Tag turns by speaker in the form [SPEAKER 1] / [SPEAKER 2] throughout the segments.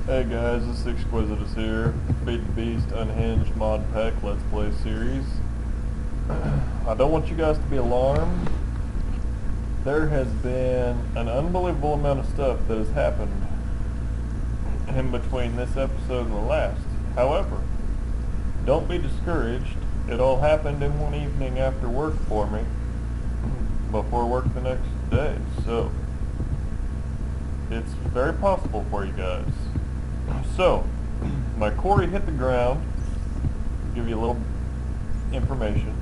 [SPEAKER 1] Hey guys, this is Exquisitus here. Feed the Beast Unhinged Mod Pack Let's Play series. I don't want you guys to be alarmed. There has been an unbelievable amount of stuff that has happened in between this episode and the last. However, don't be discouraged. It all happened in one evening after work for me, before work the next day. So, it's very possible for you guys. So, my quarry hit the ground. I'll give you a little information.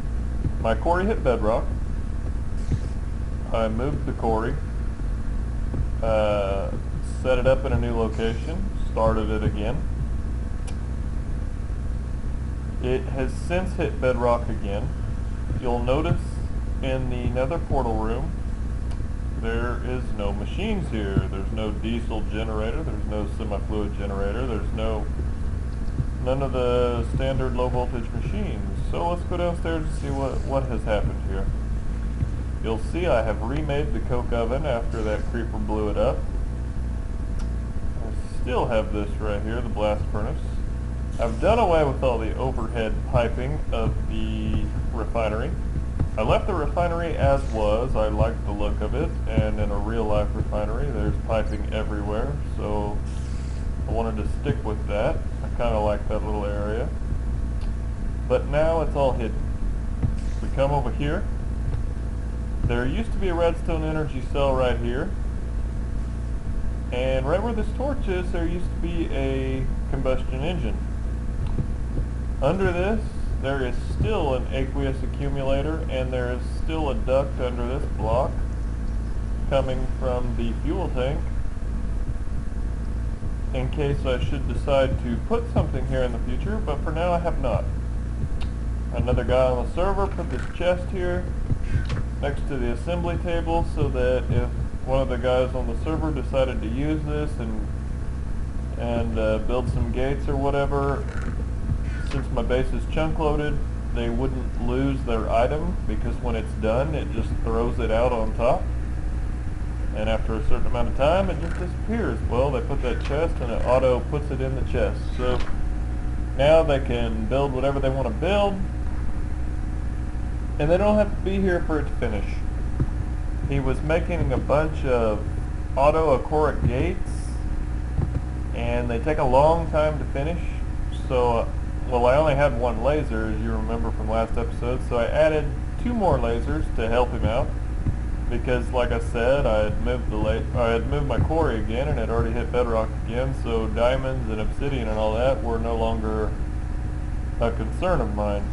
[SPEAKER 1] My quarry hit bedrock. I moved the quarry, set it up in a new location, started it again. It has since hit bedrock again. You'll notice in the nether portal room, there is no machines here. There's no diesel generator, there's no semi-fluid generator, there's none of the standard low voltage machines. So let's go downstairs and see what has happened here. You'll see I have remade the coke oven after that creeper blew it up. I still have this right here, the blast furnace. I've done away with all the overhead piping of the refinery. I left the refinery as was. I liked the look of it, and in a real-life refinery there's piping everywhere, so I wanted to stick with that. I kind of like that little area. But now it's all hidden. We come over here. There used to be a redstone energy cell right here, and right where this torch is there used to be a combustion engine. Under this there is still an aqueous accumulator, and there is still a duct under this block coming from the fuel tank in case I should decide to put something here in the future, but for now I have not. Another guy on the server put this chest here next to the assembly table so that if one of the guys on the server decided to use this and build some gates or whatever, since my base is chunk loaded, they wouldn't lose their item, because when it's done it just throws it out on top, and after a certain amount of time it just disappears. Well, they put that chest and it auto puts it in the chest, so now they can build whatever they want to build, and they don't have to be here for it to finish. He was making a bunch of auto-achoric gates, and they take a long time to finish, so well, I only had one laser, as you remember from last episode, so I added 2 more lasers to help him out, because like I said, I had moved my quarry again and it already hit bedrock again, so diamonds and obsidian and all that were no longer a concern of mine.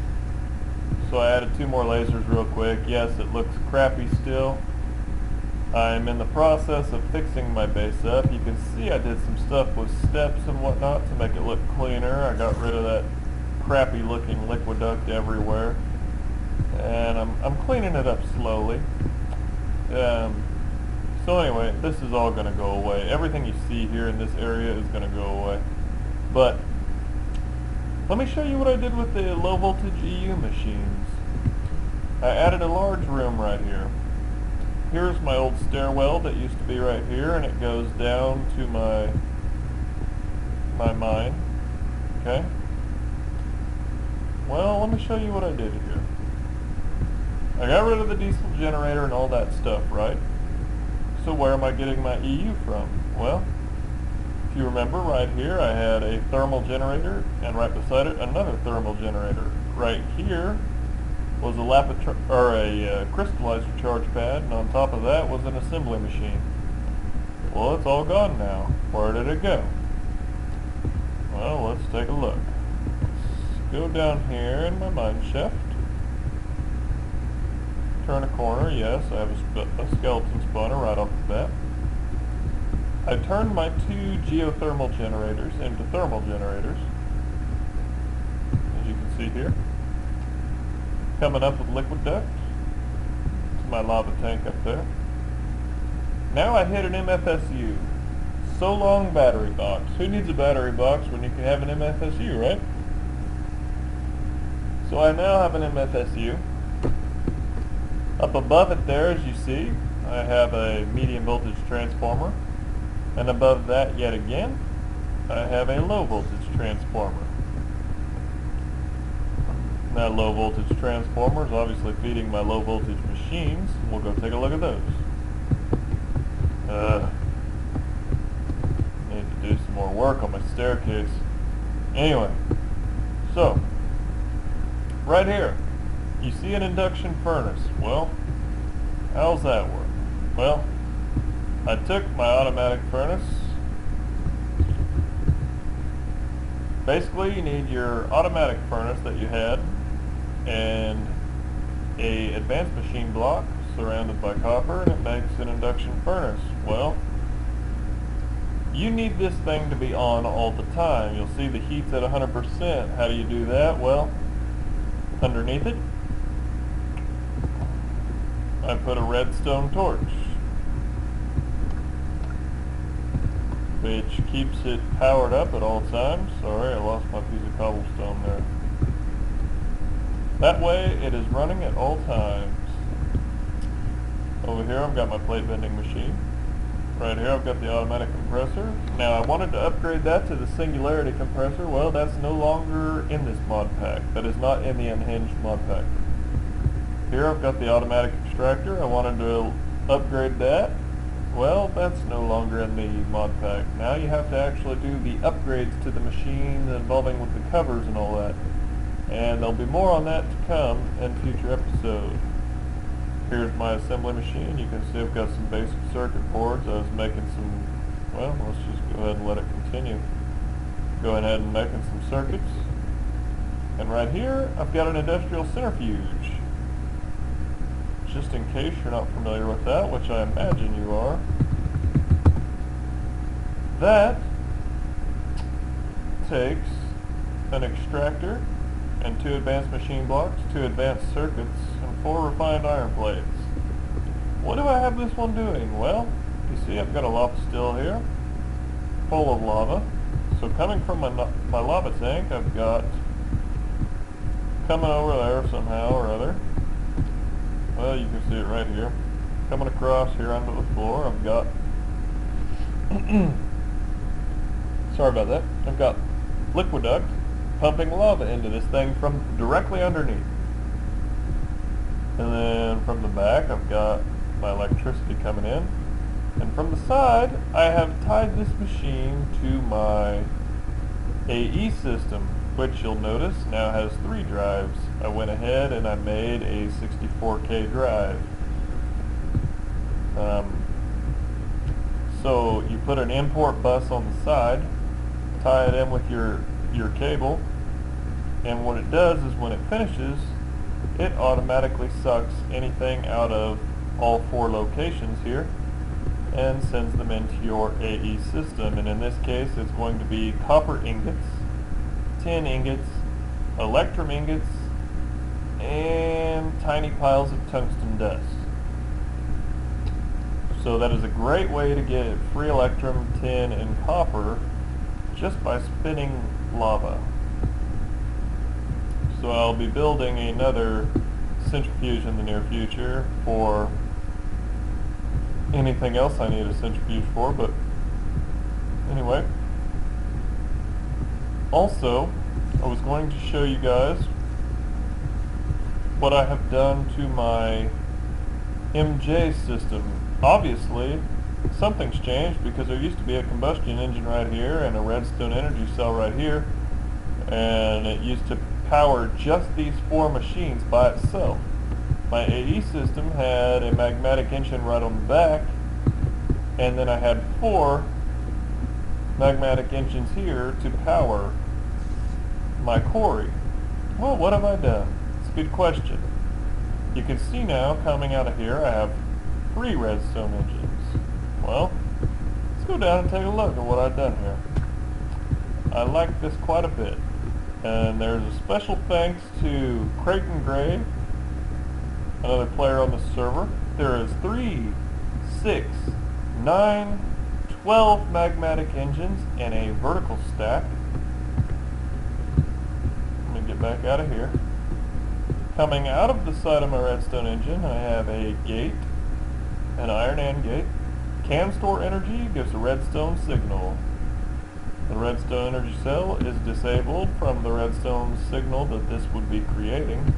[SPEAKER 1] So I added 2 more lasers real quick. Yes, it looks crappy still. I'm in the process of fixing my base up. You can see I did some stuff with steps and whatnot to make it look cleaner. I got rid of that crappy looking liquiduct everywhere, and I'm cleaning it up slowly. So anyway, this is all going to go away. Everything you see here in this area is going to go away. But let me show you what I did with the low voltage EU machines. I added a large room right here. Here's my old stairwell that used to be right here, and it goes down to my mine. Okay? Well, let me show you what I did here. I got rid of the diesel generator and all that stuff, right? So where am I getting my EU from? Well, if you remember, right here I had a thermal generator, and right beside it another thermal generator. Right here was a crystallizer charge pad, and on top of that was an assembly machine. Well, it's all gone now. Where did it go? Well, let's take a look. Let's go down here in my mine shaft. Turn a corner. Yes, I have a skeleton spawner right off the bat. I turned my 2 geothermal generators into thermal generators, as you can see here. Coming up with liquid duct. It's my lava tank up there. Now I hit an MFSU. So long battery box. Who needs a battery box when you can have an MFSU, right? So I now have an MFSU. Up above it there, as you see, I have a medium voltage transformer, and above that yet again I have a low voltage transformer. That low voltage transformer is obviously feeding my low voltage machines. We'll go take a look at those. Need to do some more work on my staircase. Anyway, so right here, you see an induction furnace. Well, how's that work? Well, I took my automatic furnace. Basically, you need your automatic furnace that you had and a advanced machine block surrounded by copper, and it makes an induction furnace. Well, you need this thing to be on all the time. You'll see the heat's at 100%. How do you do that? Well, underneath it, I put a redstone torch, which keeps it powered up at all times. Sorry, I lost my piece of cobblestone there. That way it is running at all times. Over here I've got my plate bending machine. Right here I've got the automatic compressor. Now I wanted to upgrade that to the singularity compressor. Well, that's no longer in this mod pack. That is not in the Unhinged mod pack. Here I've got the automatic extractor. I wanted to upgrade that. Well, that's no longer in the mod pack. Now you have to actually do the upgrades to the machine involving with the covers and all that. And there'll be more on that to come in future episodes. Here's my assembly machine. You can see I've got some basic circuit boards. I was making some, well, let's just go ahead and let it continue. Go ahead and making some circuits. And right here, I've got an industrial centrifuge. Just in case you're not familiar with that, which I imagine you are. That takes an extractor and 2 advanced machine blocks, 2 advanced circuits, and 4 refined iron plates. What do I have this one doing? Well, you see I've got a lava still here, full of lava. So coming from my lava tank, I've got, coming over there somehow or other, well, you can see it right here, coming across here onto the floor, I've got, sorry about that, I've got liquiduct pumping lava into this thing from directly underneath. And then from the back I've got my electricity coming in. And from the side I have tied this machine to my AE system, which you'll notice now has 3 drives. I went ahead and I made a 64K drive. So you put an import bus on the side, tie it in with your cable, and what it does is when it finishes, it automatically sucks anything out of all 4 locations here and sends them into your AE system. And in this case it's going to be copper ingots, tin ingots, electrum ingots, and tiny piles of tungsten dust. So that is a great way to get free electrum, tin, and copper just by spinning lava. So I'll be building another centrifuge in the near future for anything else I need a centrifuge for, but anyway. Also, I was going to show you guys what I have done to my MJ system. Obviously, something's changed because there used to be a combustion engine right here and a redstone energy cell right here, and it used to power just these 4 machines by itself. My AE system had a magmatic engine right on the back, and then I had 4 magmatic engines here to power my quarry. Well, what have I done? It's a good question. You can see now coming out of here I have 3 redstone engines. Well, let's go down and take a look at what I've done here. I like this quite a bit. And there's a special thanks to Creighton Gray, another player on the server. There is 3, 6, 9, 12 magmatic engines in a vertical stack. Let me get back out of here. Coming out of the side of my redstone engine, I have a gate, an iron AND gate. Can store energy, gives a redstone signal. The redstone energy cell is disabled from the redstone signal that this would be creating.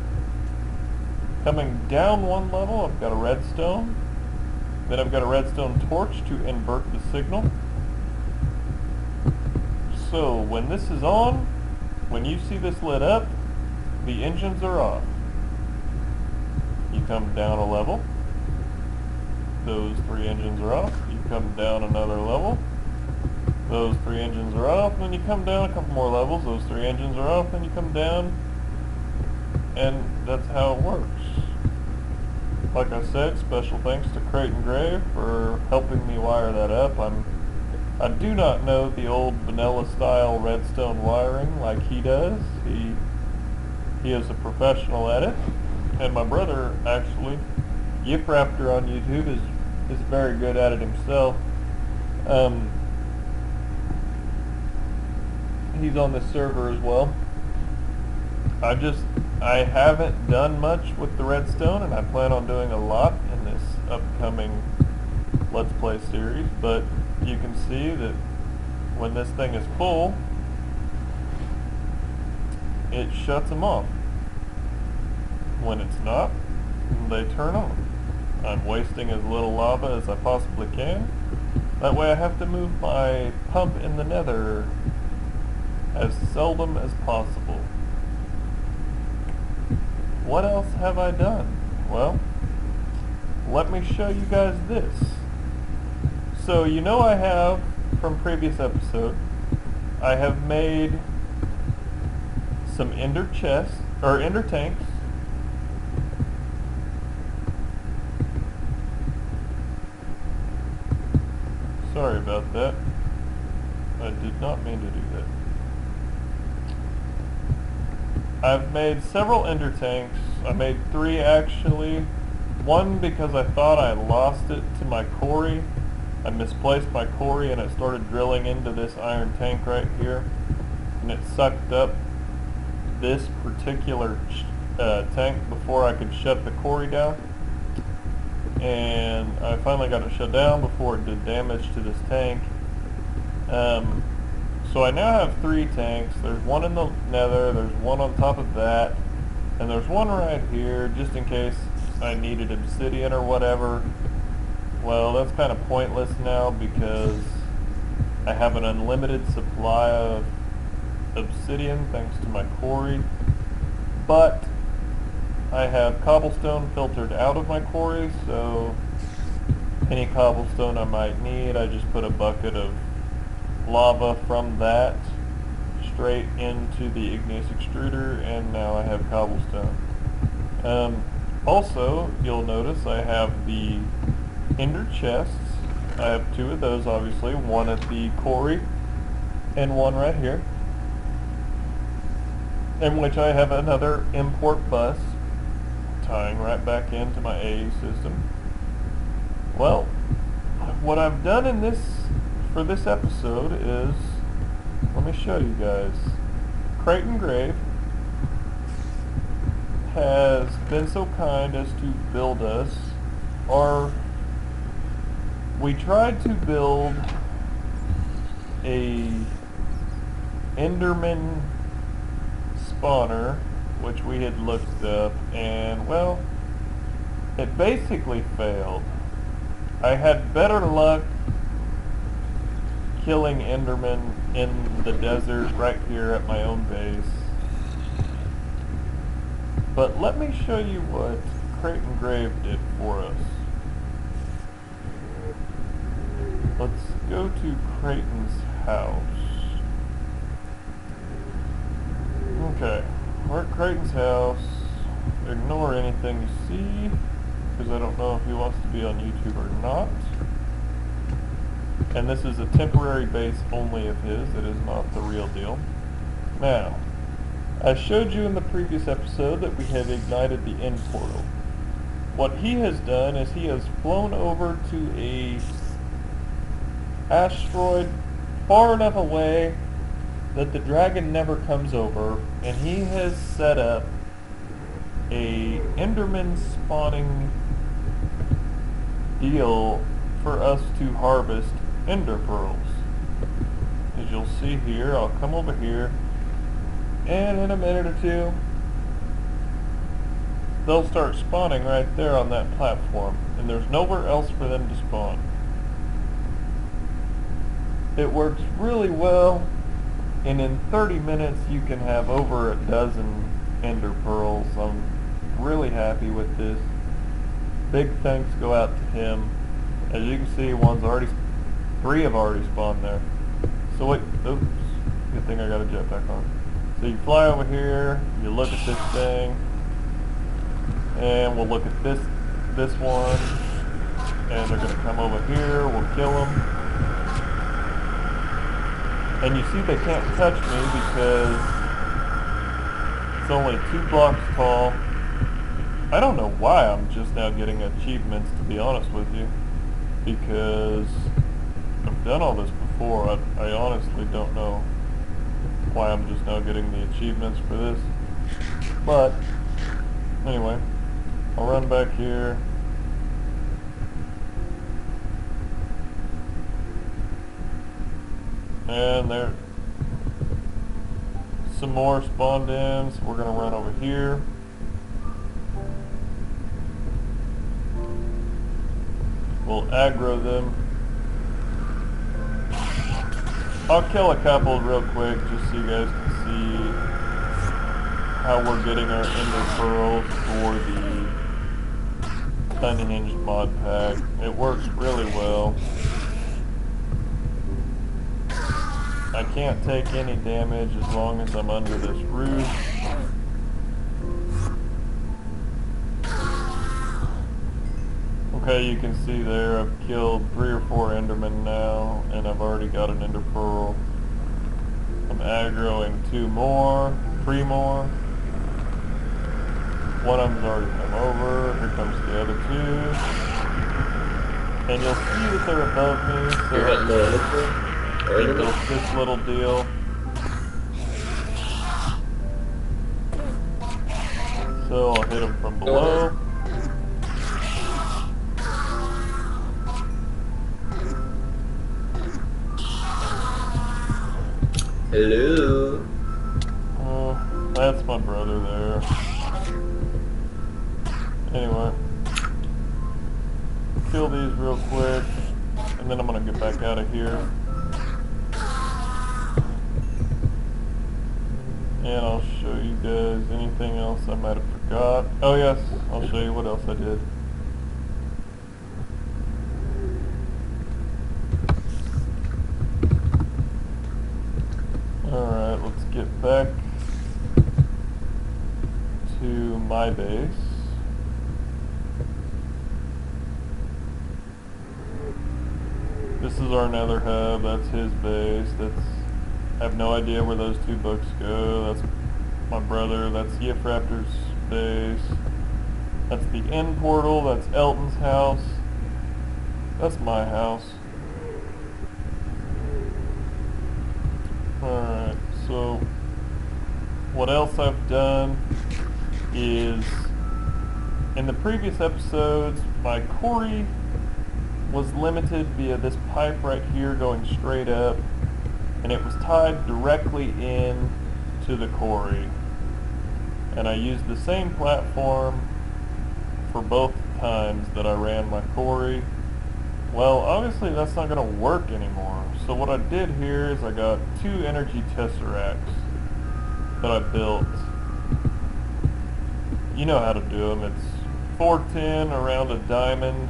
[SPEAKER 1] Coming down one level, I've got a redstone. Then I've got a redstone torch to invert the signal. So when this is on, when you see this lit up, the engines are off. You come down a level, those 3 engines are off. You come down another level, those 3 engines are off. Then you come down a couple more levels, those 3 engines are off. Then you come down, and that's how it works. Like I said, special thanks to Creighton Grave for helping me wire that up. I do not know the old vanilla style redstone wiring like he does. He is a professional at it. And my brother, actually, Yip-Raptor on YouTube, is very good at it himself. He's on this server as well. I haven't done much with the redstone, and I plan on doing a lot in this upcoming Let's Play series, but you can see that when this thing is full, it shuts them off. When it's not, they turn on. I'm wasting as little lava as I possibly can. That way I have to move my pump in the nether as seldom as possible. What else have I done? Well, let me show you guys this. So you know I have, from previous episode, I have made some ender chests, or ender tanks. Sorry about that. I did not mean to do that. I've made several ender tanks. I made 3 actually. One because I thought I lost it to my quarry. I misplaced my quarry and it started drilling into this iron tank right here. And it sucked up this particular tank before I could shut the quarry down. And I finally got it shut down before it did damage to this tank. So I now have 3 tanks. There's one in the nether, there's one on top of that, and there's one right here just in case I needed obsidian or whatever. Well, that's kind of pointless now because I have an unlimited supply of obsidian thanks to my quarry, but I have cobblestone filtered out of my quarry, so any cobblestone I might need, I just put a bucket of lava from that straight into the igneous extruder, and now I have cobblestone. Also, you'll notice I have the ender chests. I have 2 of those, obviously, one at the quarry and one right here, in which I have another import bus tying right back into my AE system. Well, what I've done in this for this episode is, let me show you guys. Creighton Grave has been so kind as to build us, or we tried to build a Enderman spawner, which we had looked up, and well, it basically failed. I had better luck killing Enderman in the desert right here at my own base. But let me show you what Creighton Grave did for us. Let's go to Creighton's house. Okay, we're at Creighton's house. Ignore anything you see, because I don't know if he wants to be on YouTube or not. And this is a temporary base only of his, it is not the real deal. Now, I showed you in the previous episode that we have ignited the end portal. What he has done is he has flown over to a asteroid far enough away that the dragon never comes over, and he has set up a Enderman spawning deal for us to harvest ender pearls. As you'll see here, I'll come over here, and in a minute or two, they'll start spawning right there on that platform, and there's nowhere else for them to spawn. It works really well, and in 30 minutes you can have over a dozen ender pearls. I'm really happy with this. Big thanks go out to him. As you can see, three have already spawned there. So wait, oops, good thing I got a jetpack on. So you fly over here, you look at this thing, and we'll look at this one, and they're gonna come over here, we'll kill them. And you see they can't touch me because it's only 2 blocks tall. I don't know why I'm just now getting achievements, to be honest with you, because I've done all this before. I honestly don't know why I'm just now getting the achievements for this. But anyway, I'll run back here. And there, some more spawned in, so we're going to run over here. We'll aggro them. I'll kill a couple real quick just so you guys can see how we're getting our ender pearls for the Unhinged mod pack. It works really well. I can't take any damage as long as I'm under this roof. Okay, you can see there I've killed 3 or 4 endermen now, and I've already got an ender pearl. I'm aggroing 2 more, 3 more. One of them's already come over. Here comes the other 2. And you'll see that they're above me, so this little deal. So I'll hit them from below.
[SPEAKER 2] Hello.
[SPEAKER 1] That's my brother there. Anyway, kill these real quick, and then I'm gonna get back out of here. And I'll show you guys anything else I might have forgot. Oh yes, I'll show you what else I did. Alright, let's get back to my base. This is our nether hub, that's his base. I have no idea where those 2 books go. That's my brother, that's Yifraptor's base. That's the end portal, that's Elton's house. That's my house. Alright, so what else I've done is, in the previous episodes, my quarry was limited via this pipe right here going straight up, and it was tied directly in to the quarry. And I used the same platform for both times that I ran my quarry. Well, obviously that's not going to work anymore. So what I did here is I got 2 energy tesseracts that I built. You know how to do them. It's 4 tin around a diamond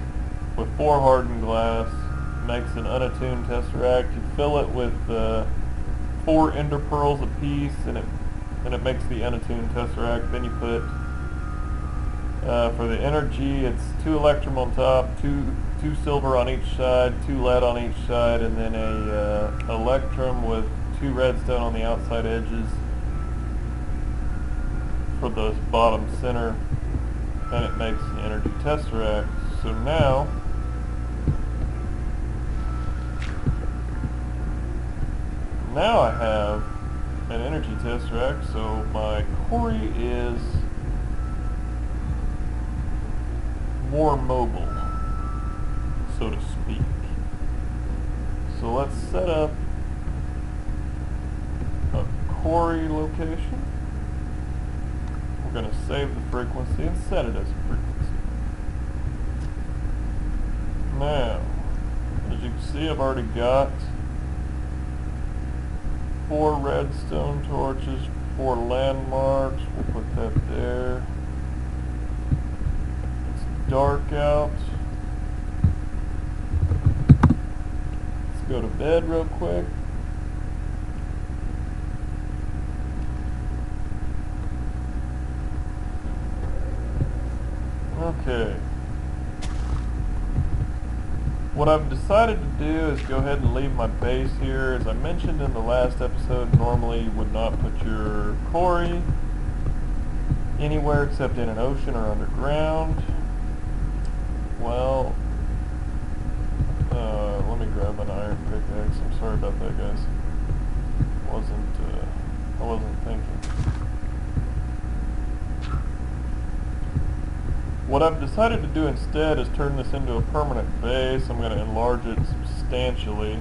[SPEAKER 1] with 4 hardened glass. Makes an unattuned tesseract. You fill it with 4 ender pearls apiece, and it makes the unattuned tesseract. Then you put for the energy, it's 2 electrum on top, 2 silver on each side, 2 lead on each side, and then a electrum with 2 redstone on the outside edges for the bottom center, and it makes the energy tesseract. So now I have an energy tesseract, so my quarry is more mobile, so to speak. So let's set up quarry location. We're going to save the frequency and set it as a frequency. Now, as you can see, I've already got 4 redstone torches, 4 landmarks. We'll put that there. It's dark out. Let's go to bed real quick. Okay. What I've decided to do is go ahead and leave my base here. As I mentioned in the last episode, normally you would not put your quarry anywhere except in an ocean or underground. Well, let me grab an iron pickaxe. I'm sorry about that, guys. I wasn't thinking. What I've decided to do instead is turn this into a permanent base. I'm going to enlarge it substantially.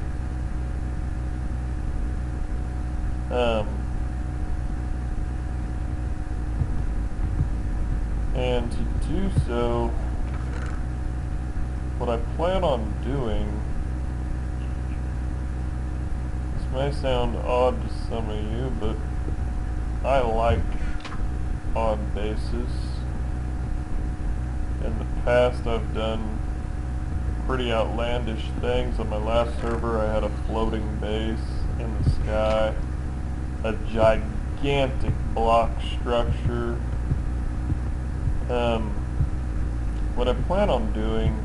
[SPEAKER 1] And to do so, what I plan on doing, this may sound odd to some of you, but I like odd bases. In the past, I've done pretty outlandish things. On my last server, I had a floating base in the sky, a gigantic block structure. What I plan on doing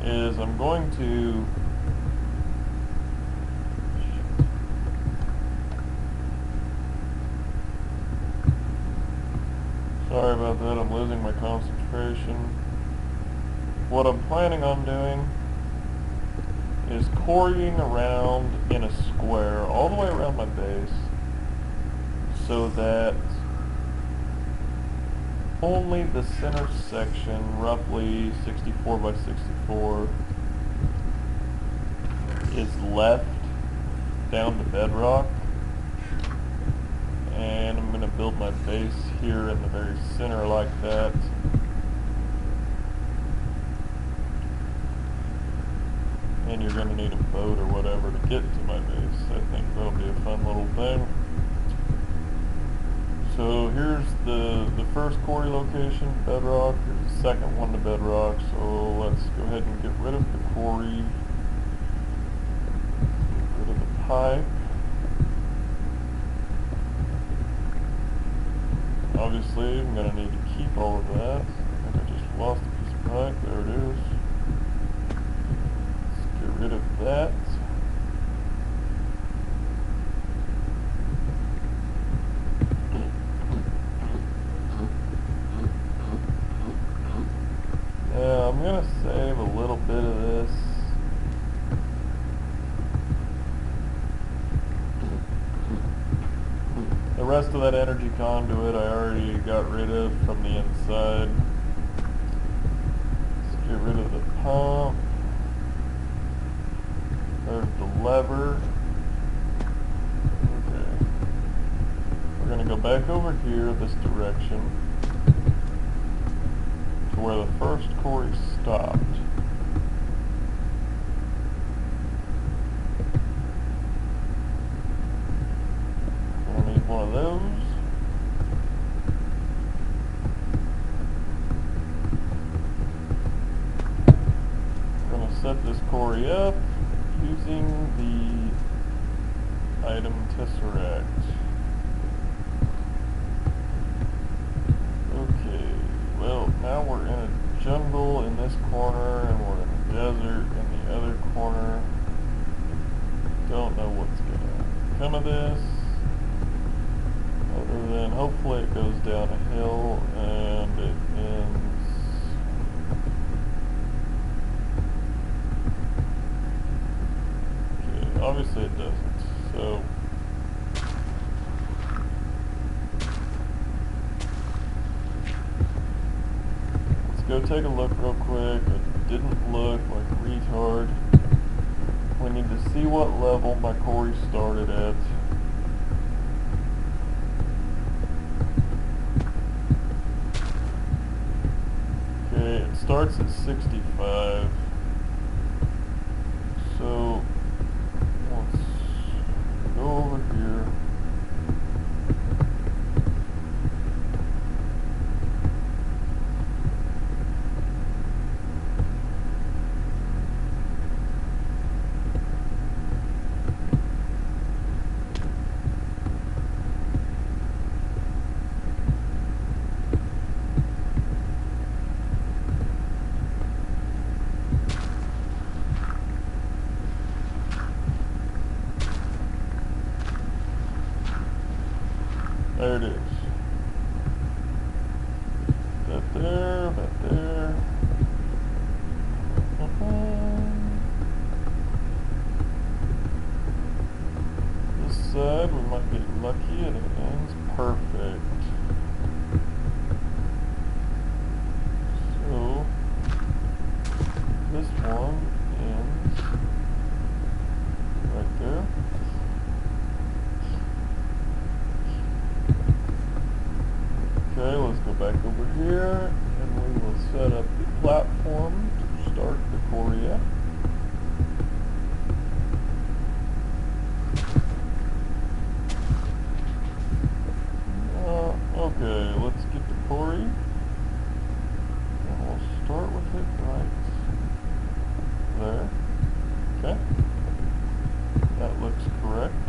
[SPEAKER 1] is I'm going to sorry about that, I'm losing my concentration. What I'm planning on doing is quarrying around in a square all the way around my base so that only the center section, roughly 64 by 64, is left down to bedrock. And I'm going to build my base here in the very center like that. And you're going to need a boat or whatever to get to my base. I think that'll be a fun little thing. So here's the first quarry location, bedrock. Here's the second one to bedrock. So let's go ahead and get rid of the quarry. Get rid of the pipe. Obviously, I'm going to need to keep all of that. I think I just lost a piece of pipe. There it is. Let's get rid of that. Now, I'm going to save a little bit of this. The rest of that energy conduit I already got rid of from the inside. Let's get rid of the pump. There's the lever. Okay. We're going to go back over here this direction to where the first quarry stopped. One of those. I'm going to set this quarry up using the item tesseract. Okay, well now we're in a jungle in this corner and we're in a desert in the other corner. Don't know what's going to come of this. Other than hopefully it goes down a hill and it ends. Okay, obviously it doesn't. So let's go take a look real quick. I didn't look like a retard. We need to see what level my quarry started at. Okay, it starts at 65. So let's go over here. There it is. That there, that there. This side, we might get lucky and it ends perfect. So, this one ends right there. Okay, let's go back over here and we will set up the platform to start the quarry at. Okay, let's get the quarry and we'll start with it right there. Okay, that looks correct.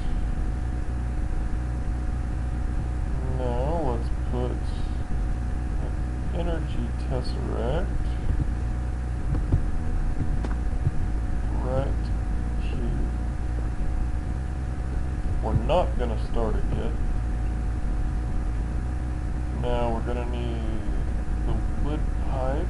[SPEAKER 1] Now let's put an energy tesseract right here. We're not going to start it yet. Now we're going to need the wood pipe.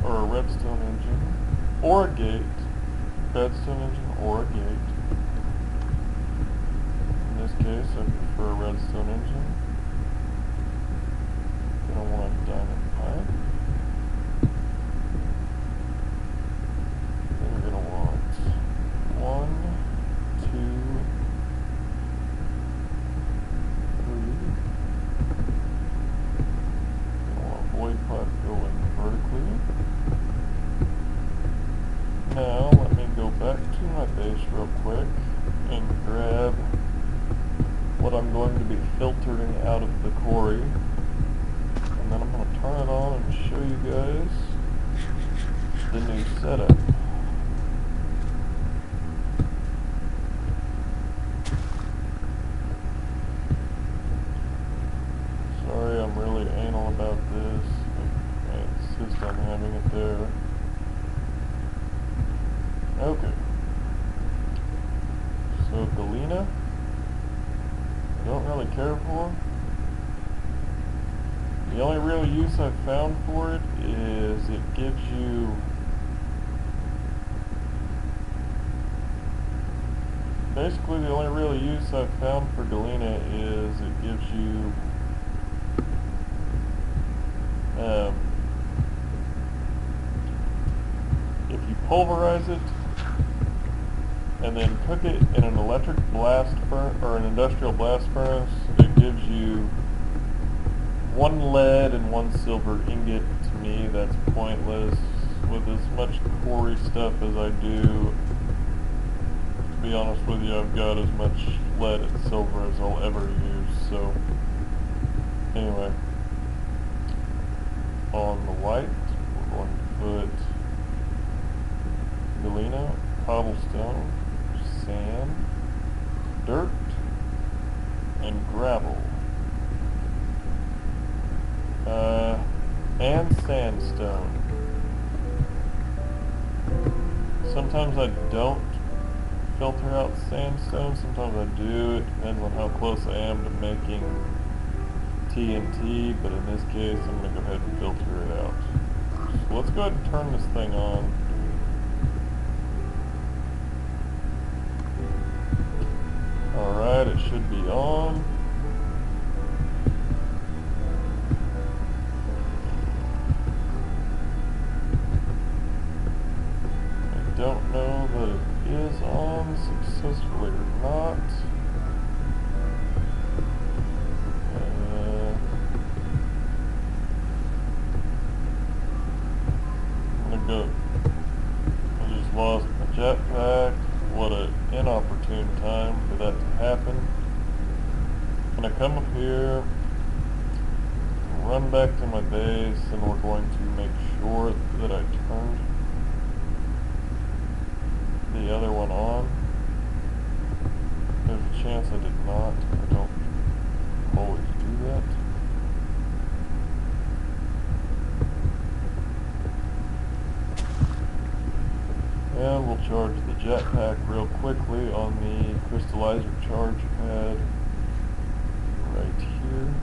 [SPEAKER 1] Or a redstone engine, or a gate, redstone engine or a gate. In this case, I prefer a redstone engine. Gonna want a diamond pipe. Then we're gonna want 1, 2, 3. Gonna want a void pipe going vertically. Now, let me go back to my base real quick and grab what I'm going to be filtering out of the quarry. And then I'm going to turn it on and show you guys the new setup. Sorry, I'm really anal about this. I insist on having it there. Okay, so galena, I don't really care for. The only real use I've found for it is it gives you basically the only real use I've found for galena is it gives you if you pulverize it and then cook it in an electric blast furnace or an industrial blast furnace, it gives you 1 lead and 1 silver ingot. To me, that's pointless. With as much quarry stuff as I do, to be honest with you, I've got as much lead and silver as I'll ever use. So, anyway, on the white, we're going to put galena, cobblestone, sand, dirt, and gravel, and sandstone. Sometimes I don't filter out sandstone, sometimes I do. It depends on how close I am to making TNT, but in this case I'm going to go ahead and filter it out. So let's go ahead and turn this thing on. Alright, it should be on. run back to my base and we're going to make sure that I turned the other one on. There's a chance I did not. I don't always do that. And we'll charge the jetpack real quickly on the crystallizer charge pad right here.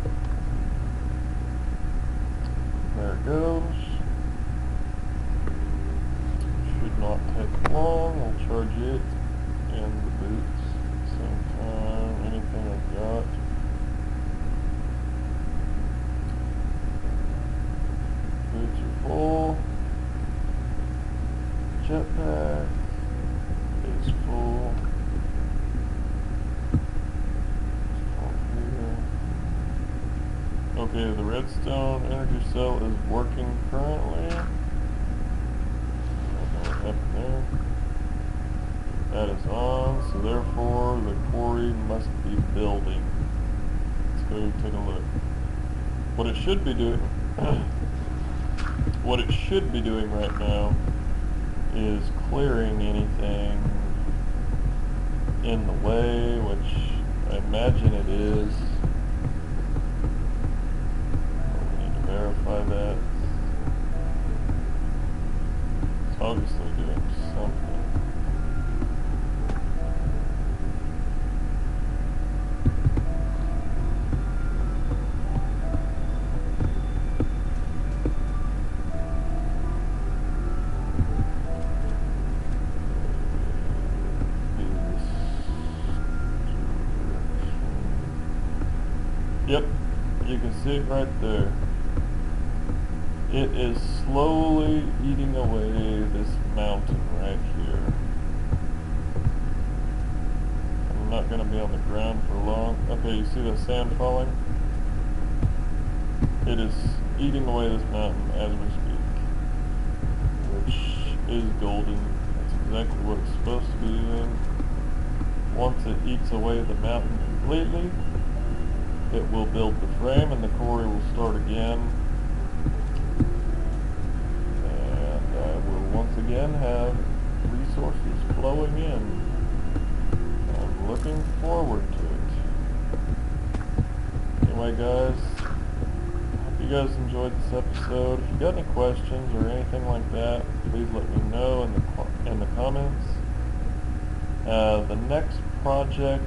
[SPEAKER 1] There it goes. Should not take long. We'll charge it and the boots at the same time. Anything I've got. Boots are full. Jetpack is full. Okay, the redstone energy cell is working currently. I don't know what happened there. That is on, so therefore the quarry must be building. Let's go take a look. What it should be doing, what it should be doing right now is clearing anything in the way, which I imagine it is. We need to verify that. It's obviously doing something. Yep, you can see it right there. It is slowly eating away this mountain right here. I'm not going to be on the ground for long. Okay, you see the sand falling? It is eating away this mountain as we speak, which is golden. That's exactly what it's supposed to be doing. Once it eats away the mountain completely, it will build the frame and the quarry will start again. And I will once again have resources flowing in. I'm looking forward to it. Anyway guys, hope you guys enjoyed this episode. If you got any questions or anything like that, please let me know in the comments. The next project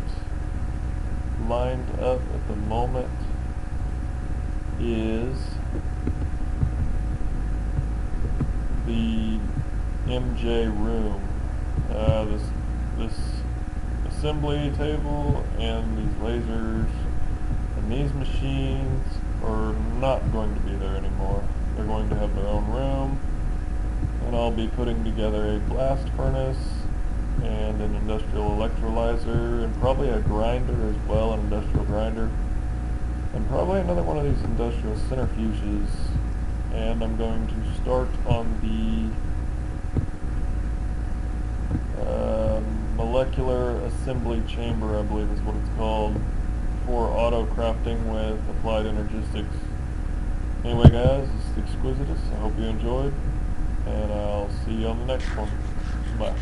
[SPEAKER 1] lined up at the moment is the MJ room. This assembly table and these lasers and these machines are not going to be there anymore. They're going to have their own room, and I'll be putting together a blast furnace and an industrial electrolyzer, and probably a grinder as well, an industrial grinder, and probably another one of these industrial centrifuges. And I'm going to start on the molecular assembly chamber, I believe is what it's called, for auto crafting with applied energistics. Anyway guys, this is Exquisitus. I hope you enjoyed, and I'll see you on the next one. Bye.